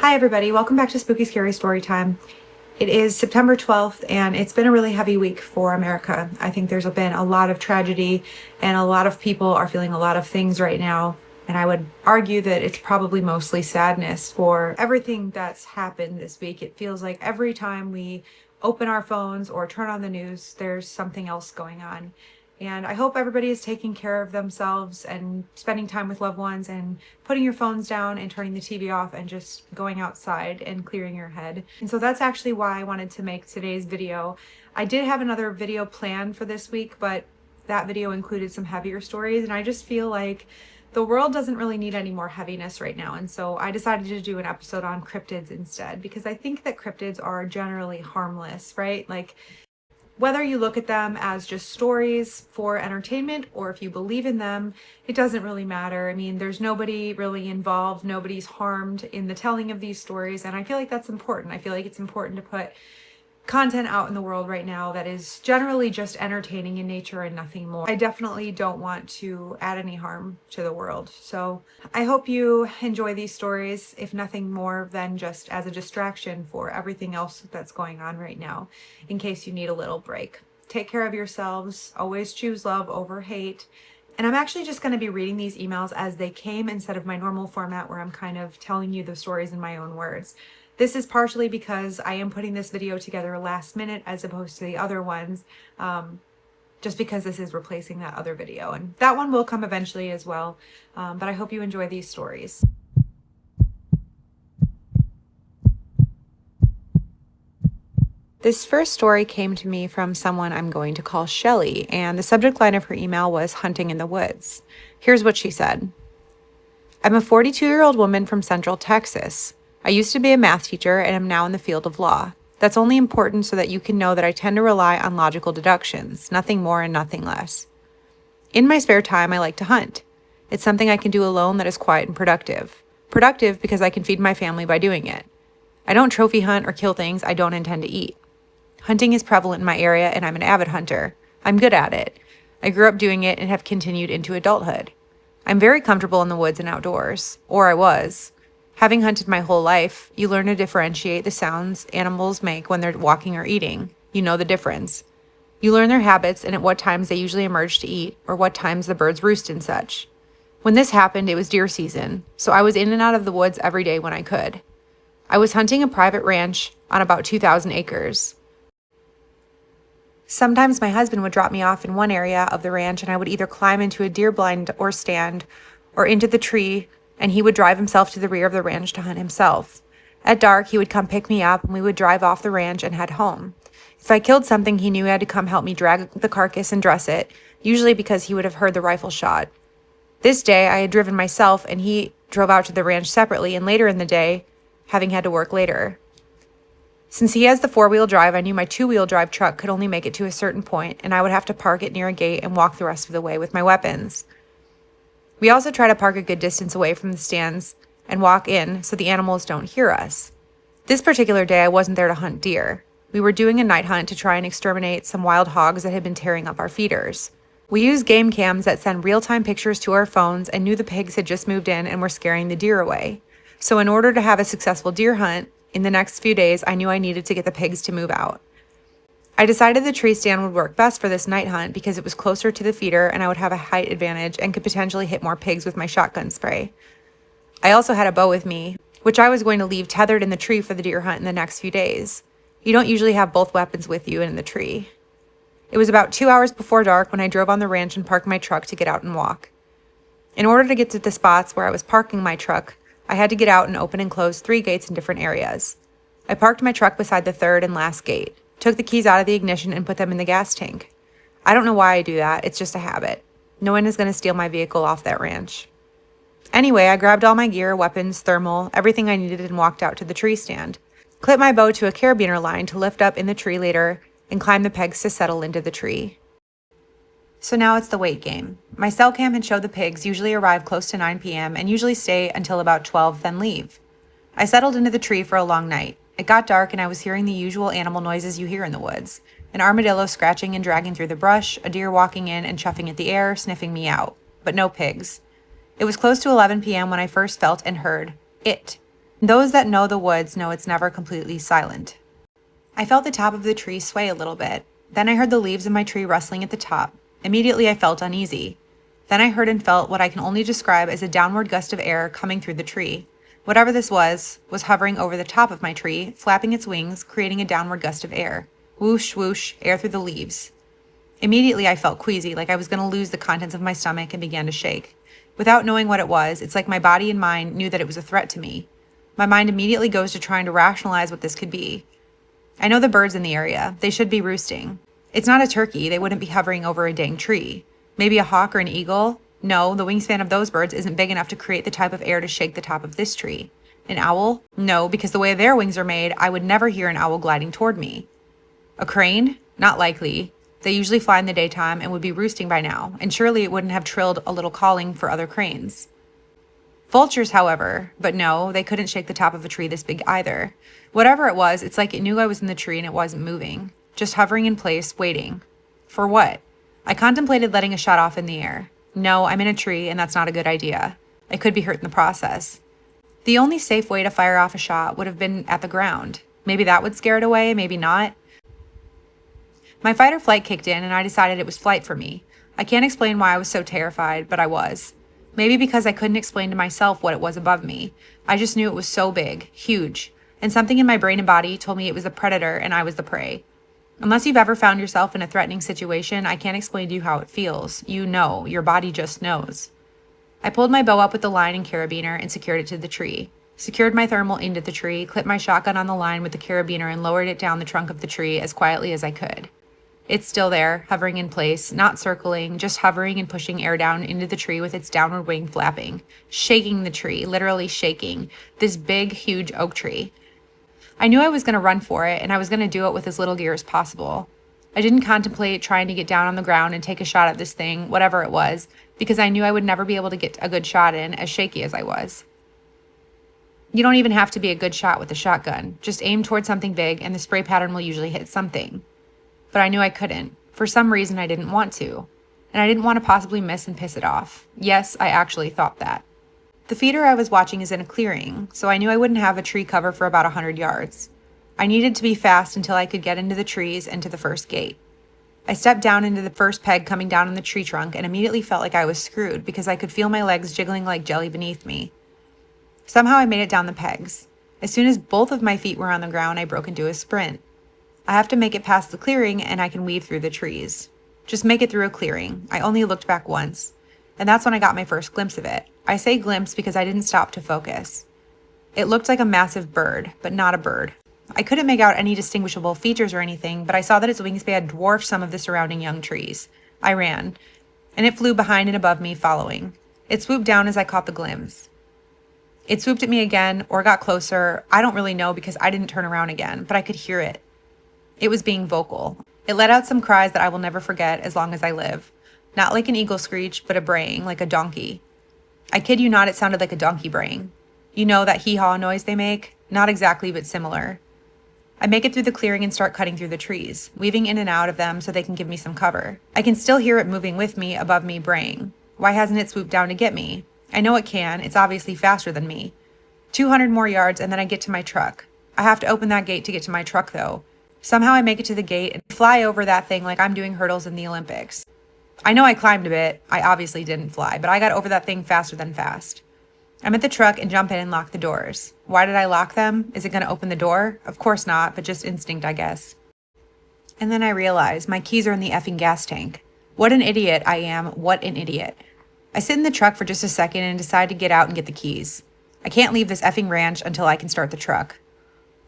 Hi everybody, welcome back to Spooky Scary Storytime. It is September 12th and it's been a really heavy week for America. I think there's been a lot of tragedy and a lot of people are feeling a lot of things right now. And I would argue that it's probably mostly sadness for everything that's happened this week. It feels like every time we open our phones or turn on the news, there's something else going on. And I hope everybody is taking care of themselves and spending time with loved ones and putting your phones down and turning the TV off and just going outside and clearing your head. And so that's actually why I wanted to make today's video. I did have another video planned for this week, but that video included some heavier stories, and I just feel like the world doesn't really need any more heaviness right now. And so I decided to do an episode on cryptids instead, because I think that cryptids are generally harmless, right? Like, whether you look at them as just stories for entertainment or if you believe in them, it doesn't really matter. I mean, there's nobody really involved, nobody's harmed in the telling of these stories, and I feel like that's important. I feel like it's important to put content out in the world right now that is generally just entertaining in nature and nothing more. I definitely don't want to add any harm to the world. So I hope you enjoy these stories, if nothing more than just as a distraction for everything else that's going on right now, in case you need a little break. Take care of yourselves. Always choose love over hate. And I'm actually just going to be reading these emails as they came instead of my normal format where I'm kind of telling you the stories in my own words. This is partially because I am putting this video together last minute as opposed to the other ones, just because this is replacing that other video. And that one will come eventually as well, but I hope you enjoy these stories. This first story came to me from someone I'm going to call Shelly, and the subject line of her email was hunting in the woods. Here's what she said. I'm a 42-year-old woman from Central Texas. I used to be a math teacher and am now in the field of law. That's only important so that you can know that I tend to rely on logical deductions, nothing more and nothing less. In my spare time, I like to hunt. It's something I can do alone that is quiet and productive. Productive because I can feed my family by doing it. I don't trophy hunt or kill things I don't intend to eat. Hunting is prevalent in my area and I'm an avid hunter. I'm good at it. I grew up doing it and have continued into adulthood. I'm very comfortable in the woods and outdoors, or I was. Having hunted my whole life, you learn to differentiate the sounds animals make when they're walking or eating. You know the difference. You learn their habits and at what times they usually emerge to eat, or what times the birds roost and such. When this happened, it was deer season, so I was in and out of the woods every day when I could. I was hunting a private ranch on about 2,000 acres. Sometimes my husband would drop me off in one area of the ranch and I would either climb into a deer blind or stand, or into the tree, and he would drive himself to the rear of the ranch to hunt himself. At dark, he would come pick me up, and we would drive off the ranch and head home. If I killed something, he knew he had to come help me drag the carcass and dress it, usually because he would have heard the rifle shot. This day, I had driven myself, and he drove out to the ranch separately, and later in the day, having had to work later. Since he has the four-wheel drive, I knew my two-wheel drive truck could only make it to a certain point, and I would have to park it near a gate and walk the rest of the way with my weapons. We also try to park a good distance away from the stands and walk in so the animals don't hear us. This particular day, I wasn't there to hunt deer. We were doing a night hunt to try and exterminate some wild hogs that had been tearing up our feeders. We used game cams that send real-time pictures to our phones and knew the pigs had just moved in and were scaring the deer away. So in order to have a successful deer hunt, in the next few days, I knew I needed to get the pigs to move out. I decided the tree stand would work best for this night hunt because it was closer to the feeder and I would have a height advantage and could potentially hit more pigs with my shotgun spray. I also had a bow with me, which I was going to leave tethered in the tree for the deer hunt in the next few days. You don't usually have both weapons with you in the tree. It was about 2 hours before dark when I drove on the ranch and parked my truck to get out and walk. In order to get to the spots where I was parking my truck, I had to get out and open and close 3 gates in different areas. I parked my truck beside the third and last gate, took the keys out of the ignition and put them in the gas tank. I don't know why I do that, it's just a habit. No one is going to steal my vehicle off that ranch. Anyway, I grabbed all my gear, weapons, thermal, everything I needed and walked out to the tree stand. Clipped my bow to a carabiner line to lift up in the tree later and climb the pegs to settle into the tree. So now it's the wait game. My cell cam had showed the pigs usually arrive close to 9 p.m. and usually stay until about 12, then leave. I settled into the tree for a long night. It got dark and I was hearing the usual animal noises you hear in the woods. An armadillo scratching and dragging through the brush, a deer walking in and chuffing at the air, sniffing me out. But no pigs. It was close to 11 p.m. when I first felt and heard it. Those that know the woods know it's never completely silent. I felt the top of the tree sway a little bit. Then I heard the leaves in my tree rustling at the top. Immediately I felt uneasy. Then I heard and felt what I can only describe as a downward gust of air coming through the tree. Whatever this was hovering over the top of my tree, flapping its wings, creating a downward gust of air. Whoosh, whoosh, air through the leaves. Immediately I felt queasy, like I was going to lose the contents of my stomach, and began to shake. Without knowing what it was, it's like my body and mind knew that it was a threat to me. My mind immediately goes to trying to rationalize what this could be. I know the birds in the area. They should be roosting. It's not a turkey. They wouldn't be hovering over a dang tree. Maybe a hawk or an eagle? No, the wingspan of those birds isn't big enough to create the type of air to shake the top of this tree. An owl? No, because the way their wings are made, I would never hear an owl gliding toward me. A crane? Not likely. They usually fly in the daytime and would be roosting by now, and surely it wouldn't have trilled a little calling for other cranes. Vultures, however, but no, they couldn't shake the top of a tree this big either. Whatever it was, it's like it knew I was in the tree and it wasn't moving, just hovering in place, waiting. For what? I contemplated letting a shot off in the air. No, I'm in a tree, and that's not a good idea. I could be hurt in the process. The only safe way to fire off a shot would have been at the ground. Maybe that would scare it away, maybe not. My fight or flight kicked in, and I decided it was flight for me. I can't explain why I was so terrified, but I was. Maybe because I couldn't explain to myself what it was above me. I just knew it was so big, huge, and something in my brain and body told me it was the predator and I was the prey. Unless you've ever found yourself in a threatening situation, I can't explain to you how it feels. You know, your body just knows. I pulled my bow up with the line and carabiner and secured it to the tree. Secured my thermal into the tree, clipped my shotgun on the line with the carabiner, and lowered it down the trunk of the tree as quietly as I could. It's still there, hovering in place, not circling, just hovering and pushing air down into the tree with its downward wing flapping, shaking the tree, literally shaking, this big, huge oak tree. I knew I was going to run for it, and I was going to do it with as little gear as possible. I didn't contemplate trying to get down on the ground and take a shot at this thing, whatever it was, because I knew I would never be able to get a good shot in, as shaky as I was. You don't even have to be a good shot with a shotgun. Just aim towards something big, and the spray pattern will usually hit something. But I knew I couldn't. For some reason, I didn't want to. And I didn't want to possibly miss and piss it off. Yes, I actually thought that. The feeder I was watching is in a clearing, so I knew I wouldn't have a tree cover for about 100 yards. I needed to be fast until I could get into the trees and to the first gate. I stepped down into the first peg coming down in the tree trunk and immediately felt like I was screwed because I could feel my legs jiggling like jelly beneath me. Somehow I made it down the pegs. As soon as both of my feet were on the ground, I broke into a sprint. I have to make it past the clearing and I can weave through the trees. Just make it through a clearing. I only looked back once. And that's when I got my first glimpse of it. I say glimpse because I didn't stop to focus. It looked like a massive bird, but not a bird. I couldn't make out any distinguishable features or anything, but I saw that its wingspan dwarfed some of the surrounding young trees. I ran, and it flew behind and above me, following. It swooped down as I caught the glimpse. It swooped at me again, or got closer. I don't really know because I didn't turn around again, but I could hear it. It was being vocal. It let out some cries that I will never forget as long as I live. Not like an eagle screech, but a braying, like a donkey. I kid you not, it sounded like a donkey braying. You know that hee-haw noise they make? Not exactly, but similar. I make it through the clearing and start cutting through the trees, weaving in and out of them so they can give me some cover. I can still hear it moving with me, above me, braying. Why hasn't it swooped down to get me? I know it can. It's obviously faster than me. 200 more yards and then I get to my truck. I have to open that gate to get to my truck, though. Somehow I make it to the gate and fly over that thing like I'm doing hurdles in the Olympics. I know I climbed a bit. I obviously didn't fly, but I got over that thing faster than fast. I'm at the truck and jump in and lock the doors. Why did I lock them? Is it going to open the door? Of course not, but just instinct, I guess. And then I realize my keys are in the effing gas tank. What an idiot I am. What an idiot. I sit in the truck for just a second and decide to get out and get the keys. I can't leave this effing ranch until I can start the truck.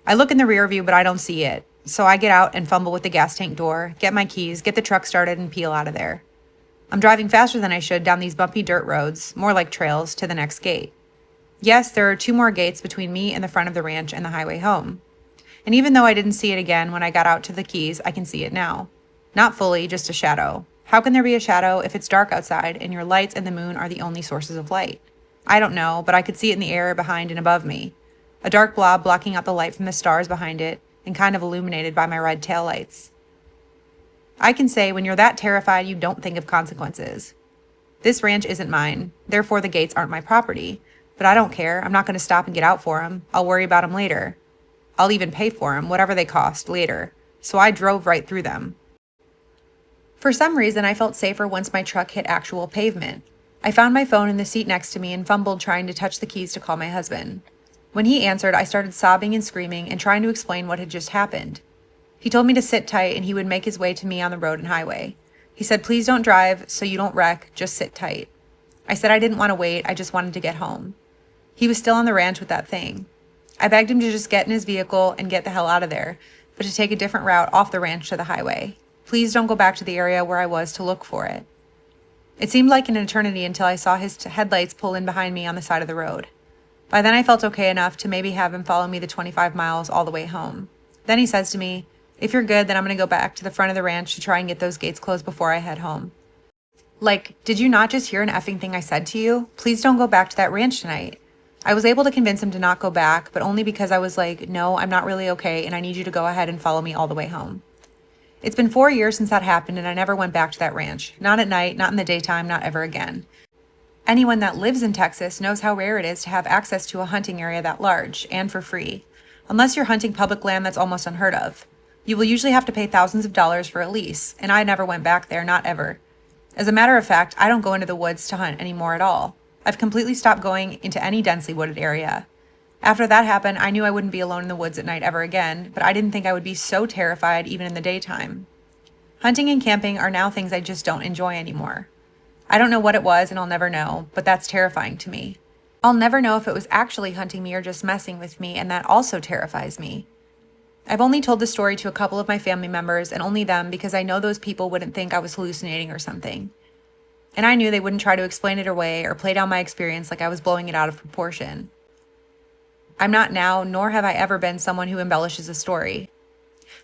I look in the rear view, but I don't see it. So I get out and fumble with the gas tank door, get my keys, get the truck started, and peel out of there. I'm driving faster than I should down these bumpy dirt roads, more like trails, to the next gate. Yes, there are 2 more gates between me and the front of the ranch and the highway home. And even though I didn't see it again when I got out to the keys, I can see it now. Not fully, just a shadow. How can there be a shadow if it's dark outside and your lights and the moon are the only sources of light? I don't know, but I could see it in the air behind and above me. A dark blob blocking out the light from the stars behind it and kind of illuminated by my red taillights. I can say when you're that terrified, you don't think of consequences. This ranch isn't mine, therefore the gates aren't my property, But I don't care. I'm not going to stop and get out for him. I'll worry about him later. I'll even pay for him, whatever they cost, later. So I drove right through them. For some reason, I felt safer once my truck hit actual pavement. I found my phone in the seat next to me and fumbled trying to touch the keys to call my husband. When he answered, I started sobbing and screaming and trying to explain what had just happened. He told me to sit tight and he would make his way to me on the road and highway. He said, please don't drive so you don't wreck, just sit tight. I said I didn't want to wait, I just wanted to get home. He was still on the ranch with that thing. I begged him to just get in his vehicle and get the hell out of there, but to take a different route off the ranch to the highway. Please don't go back to the area where I was to look for it. It seemed like an eternity until I saw his headlights pull in behind me on the side of the road. By then I felt okay enough to maybe have him follow me the 25 miles all the way home. Then he says to me, if you're good, then I'm going to go back to the front of the ranch to try and get those gates closed before I head home. Like, did you not just hear an effing thing I said to you? Please don't go back to that ranch tonight. I was able to convince him to not go back, but only because I was like, no, I'm not really okay, and I need you to go ahead and follow me all the way home. It's been 4 years since that happened, and I never went back to that ranch. Not at night, not in the daytime, not ever again. Anyone that lives in Texas knows how rare it is to have access to a hunting area that large, and for free. Unless you're hunting public land, that's almost unheard of. You will usually have to pay thousands of dollars for a lease, and I never went back there, not ever. As a matter of fact, I don't go into the woods to hunt anymore at all. I've completely stopped going into any densely wooded area. After that happened, I knew I wouldn't be alone in the woods at night ever again, but I didn't think I would be so terrified even in the daytime. Hunting and camping are now things I just don't enjoy anymore. I don't know what it was and I'll never know, but that's terrifying to me. I'll never know if it was actually hunting me or just messing with me, and that also terrifies me. I've only told the story to a couple of my family members and only them because I know those people wouldn't think I was hallucinating or something. And I knew they wouldn't try to explain it away or play down my experience like I was blowing it out of proportion. I'm not now, nor have I ever been someone who embellishes a story.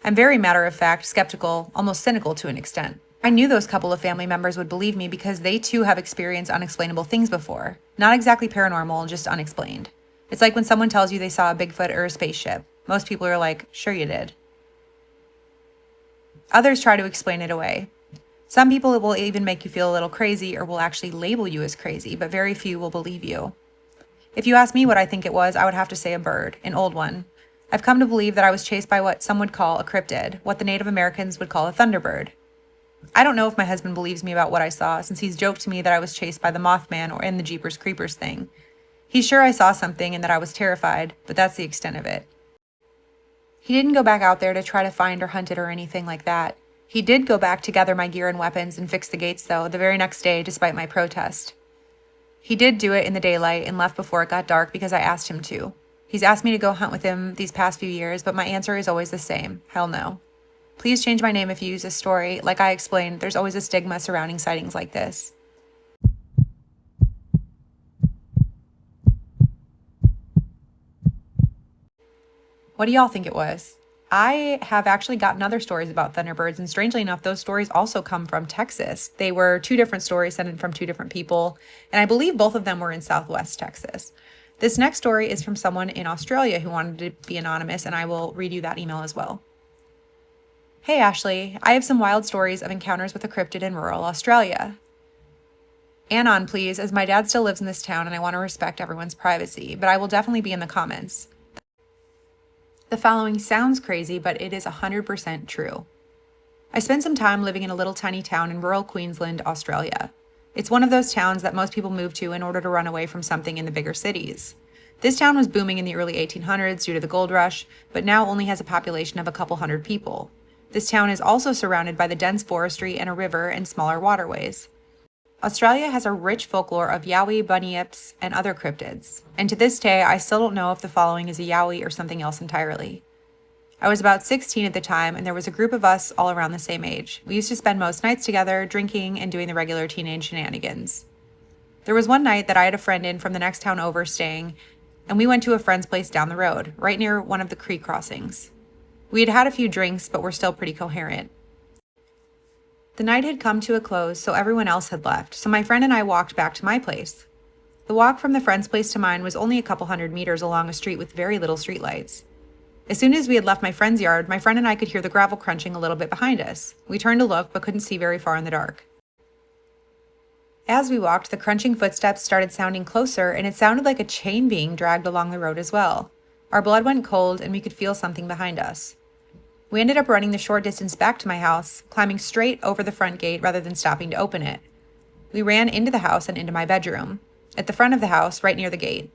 I'm very matter-of-fact, skeptical, almost cynical to an extent. I knew those couple of family members would believe me because they too have experienced unexplainable things before. Not exactly paranormal, just unexplained. It's like when someone tells you they saw a Bigfoot or a spaceship. Most people are like, sure you did. Others try to explain it away. Some people will even make you feel a little crazy or will actually label you as crazy, but very few will believe you. If you ask me what I think it was, I would have to say a bird, an old one. I've come to believe that I was chased by what some would call a cryptid, what the Native Americans would call a thunderbird. I don't know if my husband believes me about what I saw, since he's joked to me that I was chased by the Mothman or in the Jeepers Creepers thing. He's sure I saw something and that I was terrified, but that's the extent of it. He didn't go back out there to try to find or hunt it or anything like that. He did go back to gather my gear and weapons and fix the gates, though, the very next day, despite my protest. He did do it in the daylight and left before it got dark because I asked him to. He's asked me to go hunt with him these past few years, but my answer is always the same. Hell no. Please change my name if you use this story. Like I explained, there's always a stigma surrounding sightings like this. What do y'all think it was? I have actually gotten other stories about Thunderbirds, and strangely enough, those stories also come from Texas. They were two different stories sent in from two different people, and I believe both of them were in Southwest Texas. This next story is from someone in Australia who wanted to be anonymous, and I will read you that email as well. Hey Ashley, I have some wild stories of encounters with a cryptid in rural Australia. Anon, please, as my dad still lives in this town and I want to respect everyone's privacy, but I will definitely be in the comments. The following sounds crazy, but it is 100% true. I spent some time living in a little tiny town in rural Queensland, Australia. It's one of those towns that most people move to in order to run away from something in the bigger cities. This town was booming in the early 1800s due to the gold rush, but now only has a population of a couple hundred people. This town is also surrounded by the dense forestry and a river and smaller waterways. Australia has a rich folklore of yowie, bunyips, and other cryptids, and to this day, I still don't know if the following is a yowie or something else entirely. I was about 16 at the time, and there was a group of us all around the same age. We used to spend most nights together, drinking and doing the regular teenage shenanigans. There was one night that I had a friend in from the next town over staying, and we went to a friend's place down the road, right near one of the creek crossings. We had had a few drinks, but were still pretty coherent. The night had come to a close, so everyone else had left, so my friend and I walked back to my place. The walk from the friend's place to mine was only a couple hundred meters along a street with very little streetlights. As soon as we had left my friend's yard, my friend and I could hear the gravel crunching a little bit behind us. We turned to look, but couldn't see very far in the dark. As we walked, the crunching footsteps started sounding closer, and it sounded like a chain being dragged along the road as well. Our blood went cold, and we could feel something behind us. We ended up running the short distance back to my house, climbing straight over the front gate rather than stopping to open it. We ran into the house and into my bedroom, at the front of the house, right near the gate.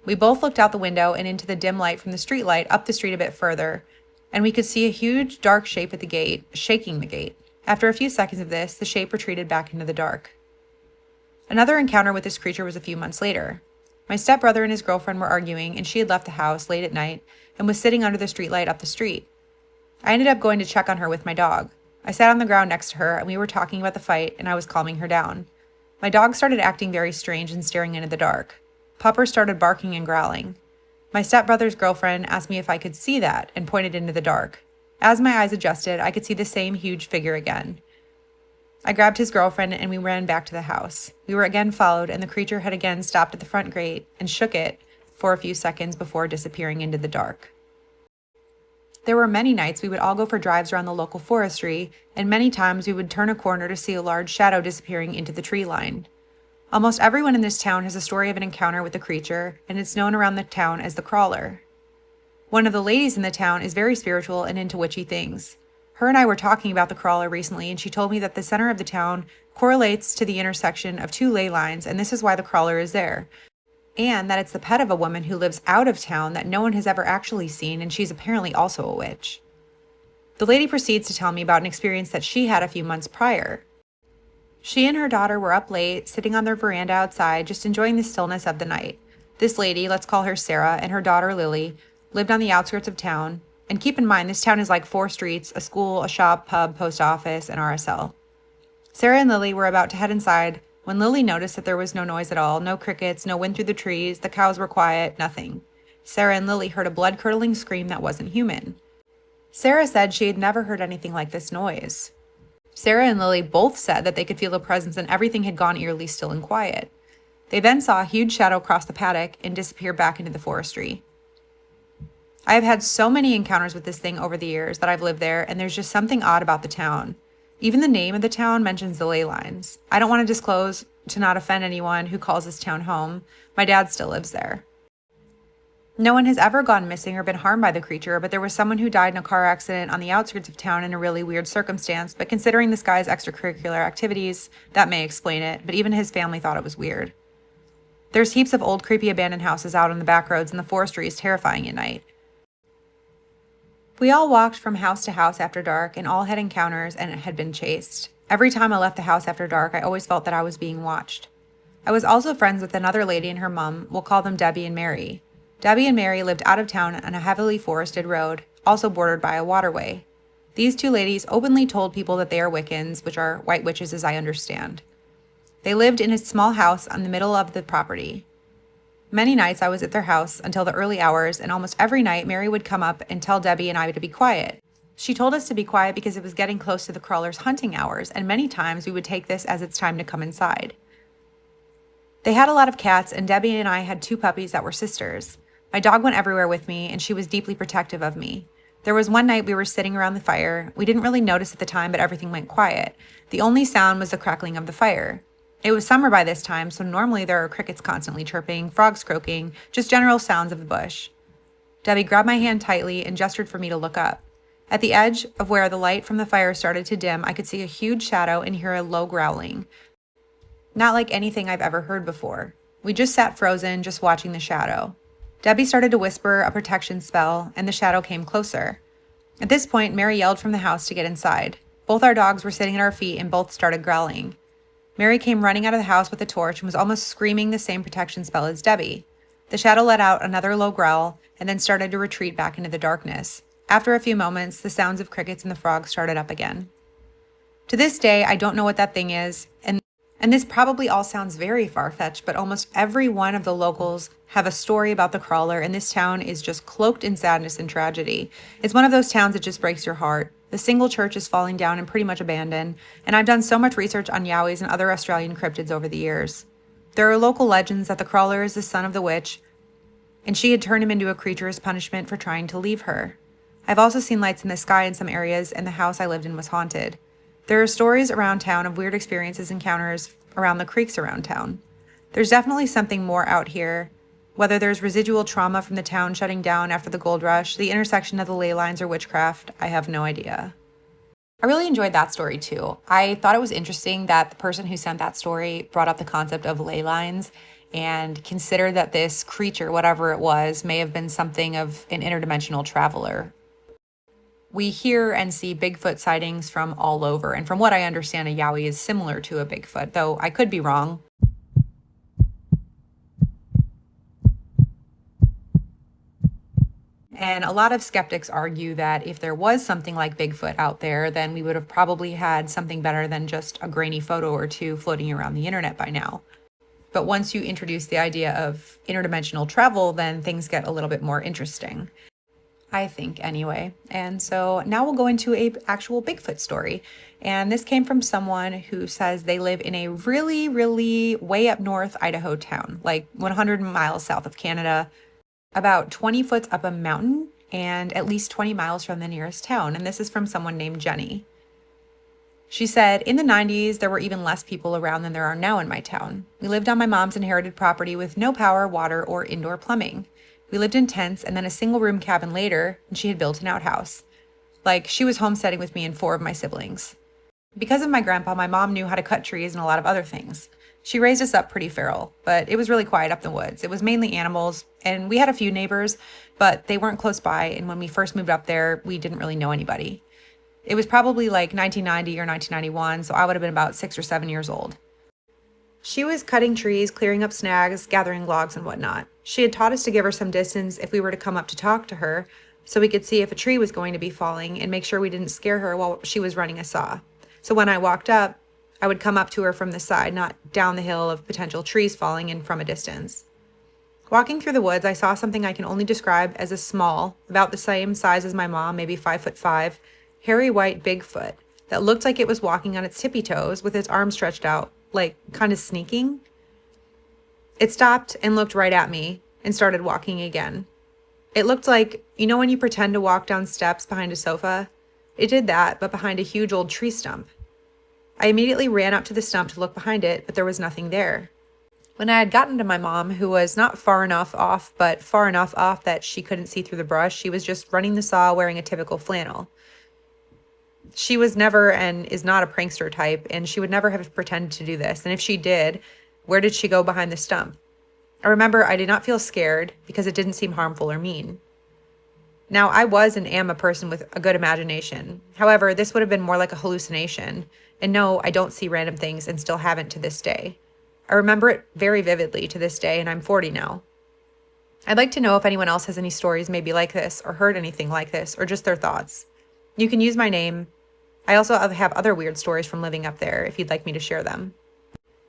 We both looked out the window and into the dim light from the streetlight up the street a bit further, and we could see a huge dark shape at the gate, shaking the gate. After a few seconds of this, the shape retreated back into the dark. Another encounter with this creature was a few months later. My stepbrother and his girlfriend were arguing, and she had left the house late at night and was sitting under the streetlight up the street. I ended up going to check on her with my dog. I sat on the ground next to her, and we were talking about the fight, and I was calming her down. My dog started acting very strange and staring into the dark. Pupper started barking and growling. My stepbrother's girlfriend asked me if I could see that and pointed into the dark. As my eyes adjusted, I could see the same huge figure again. I grabbed his girlfriend and we ran back to the house. We were again followed, and the creature had again stopped at the front gate and shook it for a few seconds before disappearing into the dark. There were many nights we would all go for drives around the local forestry, and many times we would turn a corner to see a large shadow disappearing into the tree line. Almost everyone in this town has a story of an encounter with the creature, and it's known around the town as the Crawler. One of the ladies in the town is very spiritual and into witchy things. Her and I were talking about the Crawler recently, and she told me that the center of the town correlates to the intersection of two ley lines, and this is why the Crawler is there. And that it's the pet of a woman who lives out of town that no one has ever actually seen, and she's apparently also a witch. The lady proceeds to tell me about an experience that she had a few months prior. She and her daughter were up late, sitting on their veranda outside, just enjoying the stillness of the night. This lady, let's call her Sarah, and her daughter Lily, lived on the outskirts of town. And keep in mind, this town is like 4 streets, a school, a shop, pub, post office, and RSL. Sarah and Lily were about to head inside when Lily noticed that there was no noise at all, no crickets, no wind through the trees, the cows were quiet, nothing. Sarah and Lily heard a blood-curdling scream that wasn't human. Sarah said she had never heard anything like this noise. Sarah and Lily both said that they could feel a presence and everything had gone eerily still and quiet. They then saw a huge shadow cross the paddock and disappear back into the forestry. I have had so many encounters with this thing over the years that I've lived there, and there's just something odd about the town. Even the name of the town mentions the ley lines. I don't want to disclose to not offend anyone who calls this town home. My dad still lives there. No one has ever gone missing or been harmed by the creature, but there was someone who died in a car accident on the outskirts of town in a really weird circumstance, but considering this guy's extracurricular activities, that may explain it, but even his family thought it was weird. There's heaps of old creepy abandoned houses out on the back roads, and the forestry is terrifying at night. We all walked from house to house after dark and all had encounters and had been chased. Every time I left the house after dark, I always felt that I was being watched. I was also friends with another lady and her mom. We'll call them Debbie and Mary. Debbie and Mary lived out of town on a heavily forested road, also bordered by a waterway. These two ladies openly told people that they are Wiccans, which are white witches as I understand. They lived in a small house on the middle of the property. Many nights I was at their house until the early hours, and almost every night Mary would come up and tell Debbie and I to be quiet. She told us to be quiet because it was getting close to the Crawler's hunting hours, and many times we would take this as it's time to come inside. They had a lot of cats, and Debbie and I had 2 puppies that were sisters. My dog went everywhere with me, and she was deeply protective of me. There was one night we were sitting around the fire. We didn't really notice at the time, but everything went quiet. The only sound was the crackling of the fire. It was summer by this time, so normally there are crickets constantly chirping, frogs croaking, just general sounds of the bush. Debbie grabbed my hand tightly and gestured for me to look up. At the edge of where the light from the fire started to dim, I could see a huge shadow and hear a low growling. Not like anything I've ever heard before. We just sat frozen, just watching the shadow. Debbie started to whisper a protection spell, and the shadow came closer. At this point, Mary yelled from the house to get inside. Both our dogs were sitting at our feet and both started growling. Mary came running out of the house with a torch and was almost screaming the same protection spell as Debbie. The shadow let out another low growl and then started to retreat back into the darkness. After a few moments, the sounds of crickets and the frogs started up again. To this day, I don't know what that thing is, and this probably all sounds very far-fetched, but almost every one of the locals have a story about the Crawler, and this town is just cloaked in sadness and tragedy. It's one of those towns that just breaks your heart. The single church is falling down and pretty much abandoned, and I've done so much research on yowies and other Australian cryptids over the years. There are local legends that the Crawler is the son of the witch, and she had turned him into a creature as punishment for trying to leave her. I've also seen lights in the sky in some areas, and the house I lived in was haunted. There are stories around town of weird experiences, encounters, around the creeks around town. There's definitely something more out here. Whether there's residual trauma from the town shutting down after the gold rush, the intersection of the ley lines, or witchcraft, I have no idea. I really enjoyed that story too. I thought it was interesting that the person who sent that story brought up the concept of ley lines and considered that this creature, whatever it was, may have been something of an interdimensional traveler. We hear and see Bigfoot sightings from all over, and from what I understand, a Yowie is similar to a Bigfoot, though I could be wrong. And a lot of skeptics argue that if there was something like Bigfoot out there, then we would have probably had something better than just a grainy photo or two floating around the internet by now. But once you introduce the idea of interdimensional travel, then things get a little bit more interesting. I think anyway. And so now we'll go into a actual Bigfoot story. And this came from someone who says they live in a really, really way up north Idaho town, like 100 miles south of Canada, about 20 foot up a mountain and at least 20 miles from the nearest town. And this is from someone named Jenny. She said, in the 90s, there were even less people around than there are now in my town. We lived on my mom's inherited property with no power, water, or indoor plumbing. We lived in tents and then a single room cabin later, and she had built an outhouse. Like, she was homesteading with me and 4 of my siblings. Because of my grandpa, my mom knew how to cut trees and a lot of other things. She raised us up pretty feral, but it was really quiet up in the woods. It was mainly animals, and we had a few neighbors, but they weren't close by, and when we first moved up there, we didn't really know anybody. It was probably like 1990 or 1991, so I would have been about 6 or 7 years old. She was cutting trees, clearing up snags, gathering logs and whatnot. She had taught us to give her some distance if we were to come up to talk to her, so we could see if a tree was going to be falling and make sure we didn't scare her while she was running a saw. So when I walked up, I would come up to her from the side, not down the hill of potential trees falling and from a distance. Walking through the woods, I saw something I can only describe as a small, about the same size as my mom, maybe 5'5", hairy white Bigfoot that looked like it was walking on its tippy toes with its arms stretched out, like kind of sneaking. It stopped and looked right at me and started walking again. It looked like, you know when you pretend to walk down steps behind a sofa? It did that, but behind a huge old tree stump. I immediately ran up to the stump to look behind it, but there was nothing there. When I had gotten to my mom, who was not far enough off, but far enough off that she couldn't see through the brush, she was just running the saw wearing a typical flannel. She was never and is not a prankster type, and she would never have pretended to do this. And if she did, where did she go behind the stump? I remember I did not feel scared because it didn't seem harmful or mean. Now, I was and am a person with a good imagination. However, this would have been more like a hallucination. And no, I don't see random things and still haven't to this day. I remember it very vividly to this day, and I'm 40 now. I'd like to know if anyone else has any stories maybe like this, or heard anything like this, or just their thoughts. You can use my name. I also have other weird stories from living up there if you'd like me to share them.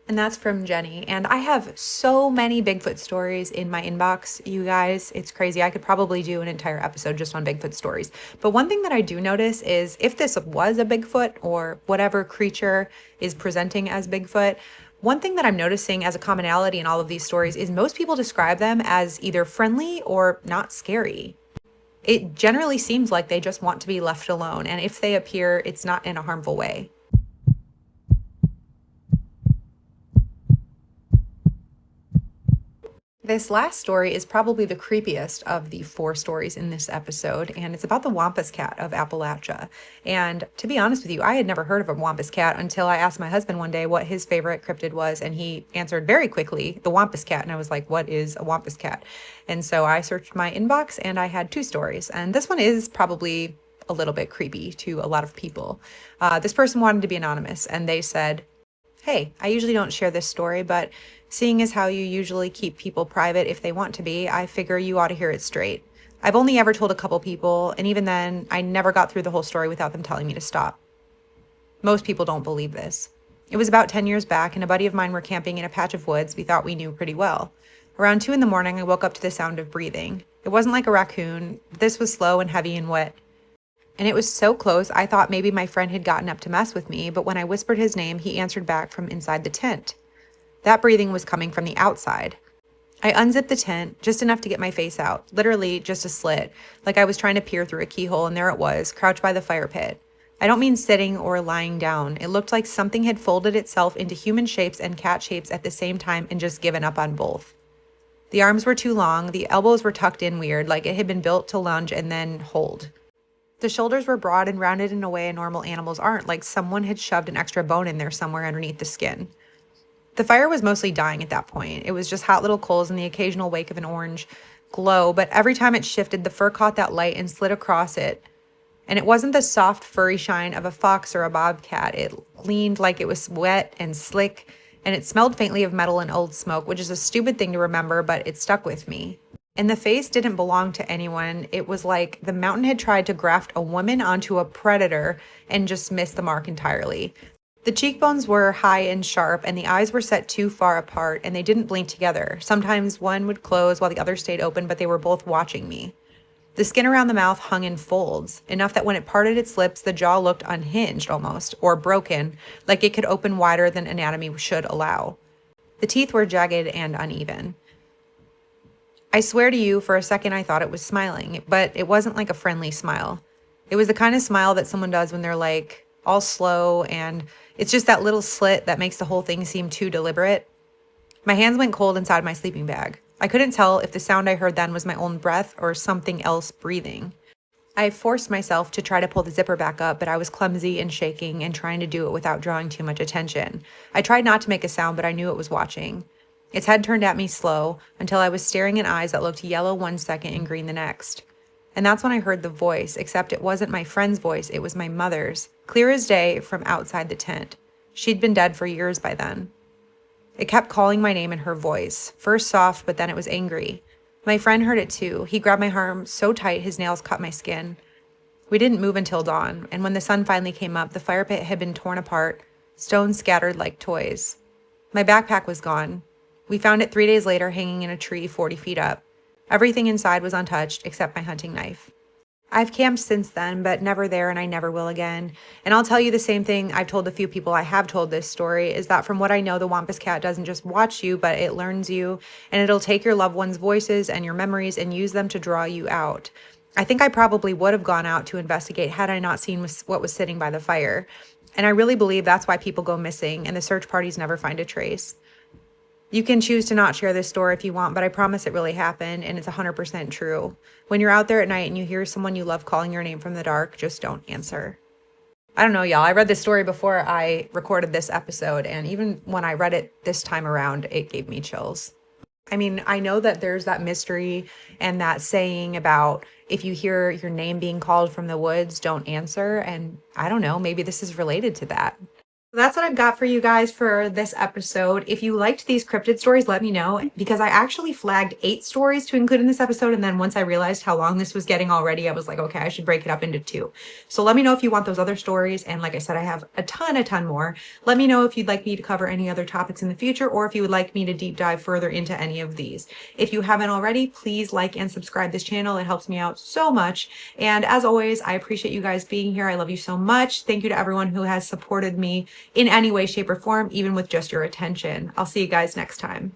And that's from Jenny. And I have so many Bigfoot stories in my inbox, you guys. It's crazy. I could probably do an entire episode just on Bigfoot stories. But one thing that I do notice is if this was a Bigfoot or whatever creature is presenting as Bigfoot, one thing that I'm noticing as a commonality in all of these stories is most people describe them as either friendly or not scary. It generally seems like they just want to be left alone. And if they appear, it's not in a harmful way. This last story is probably the creepiest of the 4 stories in this episode, and it's about the Wampus Cat of Appalachia. And to be honest with you, I had never heard of a Wampus Cat until I asked my husband one day what his favorite cryptid was, and he answered very quickly, the Wampus Cat, and I was like, what is a Wampus Cat? And so I searched my inbox, and I had 2 stories, and this one is probably a little bit creepy to a lot of people. This person wanted to be anonymous, and they said, hey, I usually don't share this story, but seeing as how you usually keep people private if they want to be, I figure you ought to hear it straight. I've only ever told a couple people, and even then, I never got through the whole story without them telling me to stop. Most people don't believe this. It was about 10 years back, and a buddy of mine were camping in a patch of woods we thought we knew pretty well. Around 2 a.m, I woke up to the sound of breathing. It wasn't like a raccoon. This was slow and heavy and wet. And it was so close, I thought maybe my friend had gotten up to mess with me, but when I whispered his name, he answered back from inside the tent. That breathing was coming from the outside. I unzipped the tent, just enough to get my face out, literally just a slit, like I was trying to peer through a keyhole, and there it was, crouched by the fire pit. I don't mean sitting or lying down. It looked like something had folded itself into human shapes and cat shapes at the same time and just given up on both. The arms were too long, the elbows were tucked in weird, like it had been built to lunge and then hold. The shoulders were broad and rounded in a way normal animals aren't, like someone had shoved an extra bone in there somewhere underneath the skin. The fire was mostly dying at that point. It was just hot little coals and the occasional wake of an orange glow, but every time it shifted, the fur caught that light and slid across it. And it wasn't the soft, furry shine of a fox or a bobcat. It leaned like it was wet and slick, and it smelled faintly of metal and old smoke, which is a stupid thing to remember, but it stuck with me. And the face didn't belong to anyone. It was like the mountain had tried to graft a woman onto a predator and just missed the mark entirely. The cheekbones were high and sharp, and the eyes were set too far apart, and they didn't blink together. Sometimes one would close while the other stayed open, but they were both watching me. The skin around the mouth hung in folds, enough that when it parted its lips, the jaw looked unhinged almost, or broken, like it could open wider than anatomy should allow. The teeth were jagged and uneven. I swear to you, for a second I thought it was smiling, but it wasn't like a friendly smile. It was the kind of smile that someone does when they're like all slow, and it's just that little slit that makes the whole thing seem too deliberate. My hands went cold inside my sleeping bag. I couldn't tell if the sound I heard then was my own breath or something else breathing. I forced myself to try to pull the zipper back up, but I was clumsy and shaking and trying to do it without drawing too much attention. I tried not to make a sound, but I knew it was watching. Its head turned at me slow until I was staring in eyes that looked yellow one second and green the next. And that's when I heard the voice, except it wasn't my friend's voice, it was my mother's, clear as day from outside the tent. She'd been dead for years by then. It kept calling my name in her voice, first soft, but then it was angry. My friend heard it too. He grabbed my arm so tight his nails cut my skin. We didn't move until dawn, and when the sun finally came up, the fire pit had been torn apart, stones scattered like toys. My backpack was gone. We found it 3 days later hanging in a tree 40 feet up. Everything inside was untouched except my hunting knife. I've camped since then, but never there, and I never will again. And I'll tell you the same thing I've told the few people I have told this story, is that from what I know, the Wampus Cat doesn't just watch you, but it learns you, and it'll take your loved ones' voices and your memories and use them to draw you out. I think I probably would have gone out to investigate had I not seen what was sitting by the fire. And I really believe that's why people go missing, and the search parties never find a trace. You can choose to not share this story if you want, but I promise it really happened, and it's 100% true. When you're out there at night and you hear someone you love calling your name from the dark, just don't answer. I don't know, y'all. I read this story before I recorded this episode, and even when I read it this time around, it gave me chills. I mean, I know that there's that mystery and that saying about if you hear your name being called from the woods, don't answer, and I don't know, maybe this is related to that. That's what I've got for you guys for this episode. If you liked these cryptid stories, let me know, because I actually flagged 8 stories to include in this episode. And then once I realized how long this was getting already, I was like, okay, I should break it up into 2. So let me know if you want those other stories. And like I said, I have a ton more. Let me know if you'd like me to cover any other topics in the future, or if you would like me to deep dive further into any of these. If you haven't already, please like and subscribe this channel. It helps me out so much. And as always, I appreciate you guys being here. I love you so much. Thank you to everyone who has supported me in any way, shape, or form, even with just your attention. I'll see you guys next time.